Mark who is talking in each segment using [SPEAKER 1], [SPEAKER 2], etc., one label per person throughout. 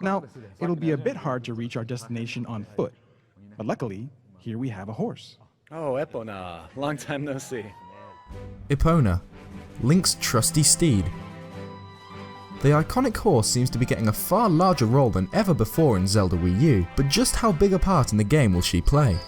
[SPEAKER 1] Now, it'll be a bit hard to reach our destination on foot, but luckily, here we have a horse.
[SPEAKER 2] Oh, Epona, long time no see.
[SPEAKER 3] Epona, Link's trusty steed. The iconic horse seems to be getting a far larger role than ever before in Zelda Wii U, but just how big a part in the game will she play?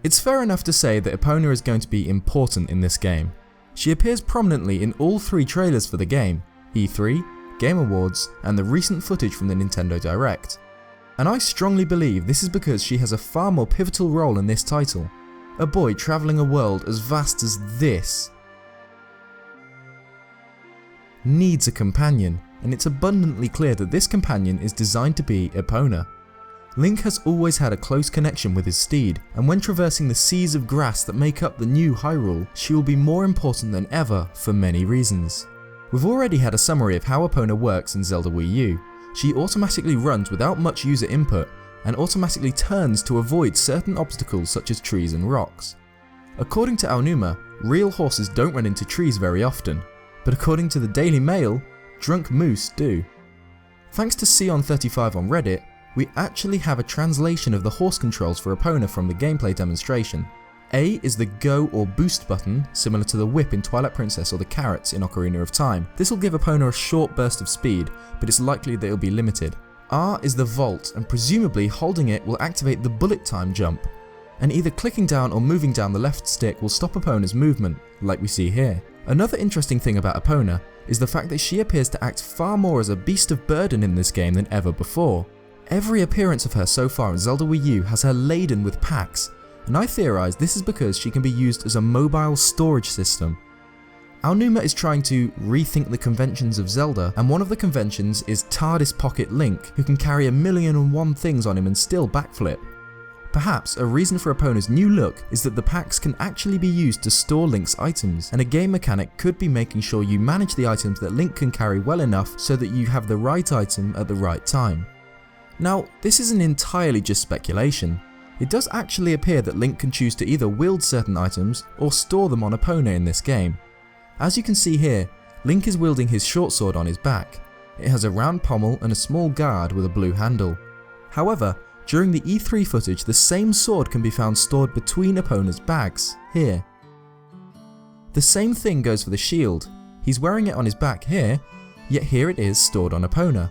[SPEAKER 3] It's fair enough to say that Epona is going to be important in this game. She appears prominently in all three trailers for the game, E3, Game Awards, and the recent footage from the Nintendo Direct. And I strongly believe this is because she has a far more pivotal role in this title. A boy travelling a world as vast as this needs a companion, and it's abundantly clear that this companion is designed to be Epona. Link has always had a close connection with his steed, and when traversing the seas of grass that make up the new Hyrule, she will be more important than ever for many reasons. We've already had a summary of how Epona works in Zelda Wii U. She automatically runs without much user input, and automatically turns to avoid certain obstacles such as trees and rocks. According to Aonuma, real horses don't run into trees very often, but according to the Daily Mail, drunk moose do. Thanks to Sion35 on Reddit, we actually have a translation of the horse controls for Epona from the gameplay demonstration. A is the go or boost button, similar to the whip in Twilight Princess or the carrots in Ocarina of Time. This will give Epona a short burst of speed, but it's likely that it'll be limited. R is the vault, and presumably holding it will activate the bullet time jump. And either clicking down or moving down the left stick will stop Epona's movement, like we see here. Another interesting thing about Epona is the fact that she appears to act far more as a beast of burden in this game than ever before. Every appearance of her so far in Zelda Wii U has her laden with packs, and I theorise this is because she can be used as a mobile storage system. Aonuma is trying to rethink the conventions of Zelda, and one of the conventions is TARDIS Pocket Link, who can carry 1,000,001 things on him and still backflip. Perhaps a reason for Epona's new look is that the packs can actually be used to store Link's items, and a game mechanic could be making sure you manage the items that Link can carry well enough so that you have the right item at the right time. Now, this isn't entirely just speculation. It does actually appear that Link can choose to either wield certain items or store them on Epona in this game. As you can see here, Link is wielding his short sword on his back. It has a round pommel and a small guard with a blue handle. However, during the E3 footage, the same sword can be found stored between Epona's bags, here. The same thing goes for the shield. He's wearing it on his back here, yet here it is stored on Epona.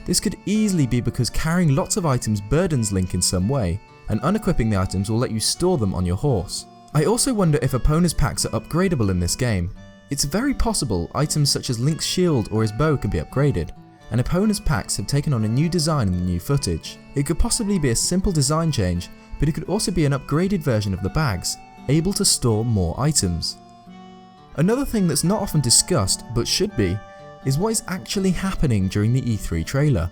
[SPEAKER 3] This could easily be because carrying lots of items burdens Link in some way, and unequipping the items will let you store them on your horse. I also wonder if Epona's packs are upgradable in this game. It's very possible items such as Link's shield or his bow can be upgraded, and Epona's packs have taken on a new design in the new footage. It could possibly be a simple design change, but it could also be an upgraded version of the bags, able to store more items. Another thing that's not often discussed, but should be, is what is actually happening during the E3 trailer.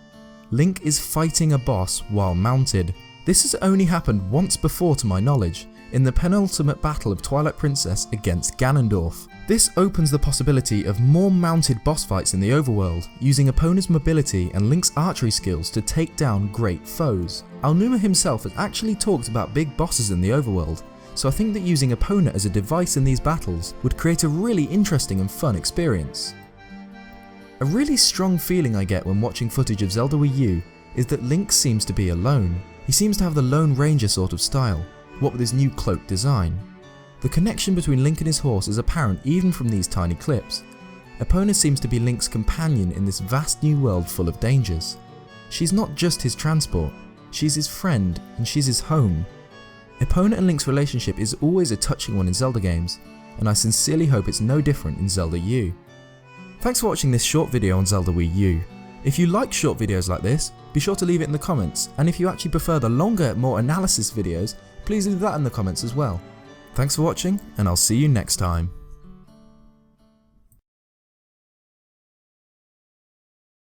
[SPEAKER 3] Link is fighting a boss while mounted. This has only happened once before to my knowledge, in the penultimate battle of Twilight Princess against Ganondorf. This opens the possibility of more mounted boss fights in the overworld, using Epona's mobility and Link's archery skills to take down great foes. Aonuma himself has actually talked about big bosses in the overworld, so I think that using Epona as a device in these battles would create a really interesting and fun experience. A really strong feeling I get when watching footage of Zelda Wii U is that Link seems to be alone. He seems to have the Lone Ranger sort of style, what with his new cloak design. The connection between Link and his horse is apparent even from these tiny clips. Epona seems to be Link's companion in this vast new world full of dangers. She's not just his transport, she's his friend and she's his home. Epona and Link's relationship is always a touching one in Zelda games, and I sincerely hope it's no different in Zelda U. Thanks for watching this short video on Zelda Wii U. If you like short videos like this, be sure to leave it in the comments, and if you actually prefer the longer, more analysis videos, please leave that in the comments as well. Thanks for watching, and I'll see you next time.